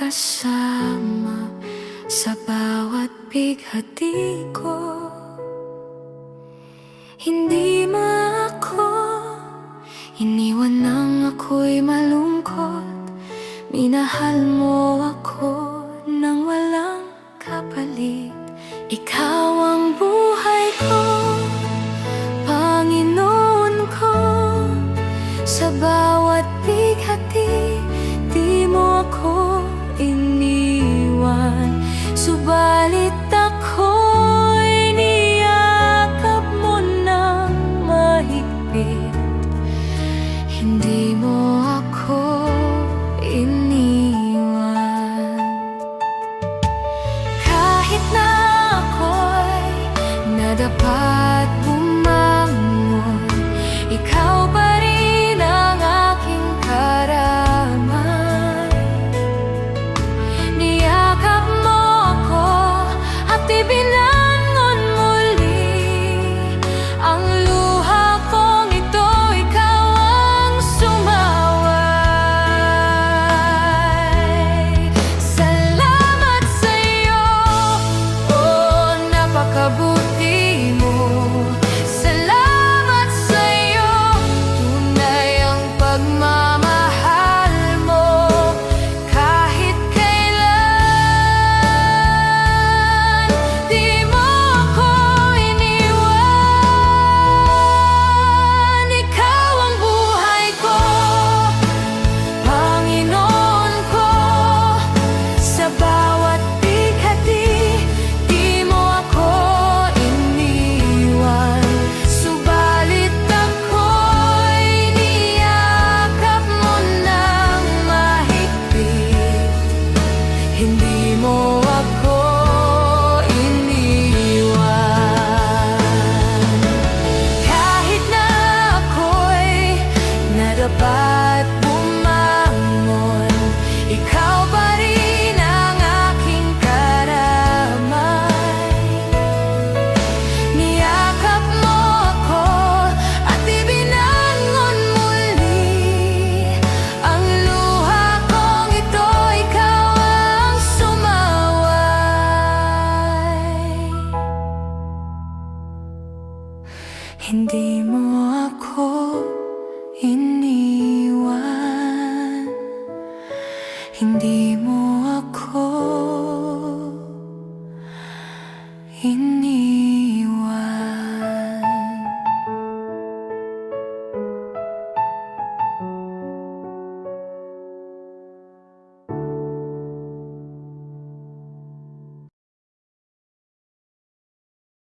kasama sa bawat bighati ko. Hindi man ako iniwan nang ako'y malungkot. Minahal mo ako nang walang kapalit. Ikaw ang buhay ko, Panginoon ko. Sa bawat bighati, di mo ako iniwan. Subalit ako'y niyakap mo nang mahigpit. Hindi mo ako iniwan. Kahit na ako'y nadapat bumangon, ikaw pa rin ang aking karamay. Niyakap mo ako at ibinangon muli ang luha kong ito. Ikaw ang sumaway. Salamat sa'yo, oh napakabuti mo. Salamat sa'yo, tunay ang pagmamahal mo. Kahit kailan, di mo ako iniwan. Ikaw ang buhay ko, Panginoon ko. Sa bawat bighati, di mo ako iniwan. Subalit ako'y niyakap mo nang mahigpit. Hindi mo ako iniwan. Kahit na ako'y nadapat bumangon, ikaw pa rin ang aking karamay. Niyakap mo ako at ibinangon muli ang luha kong ito. Ikaw ang sumaway. Hindi mo ako iniwan.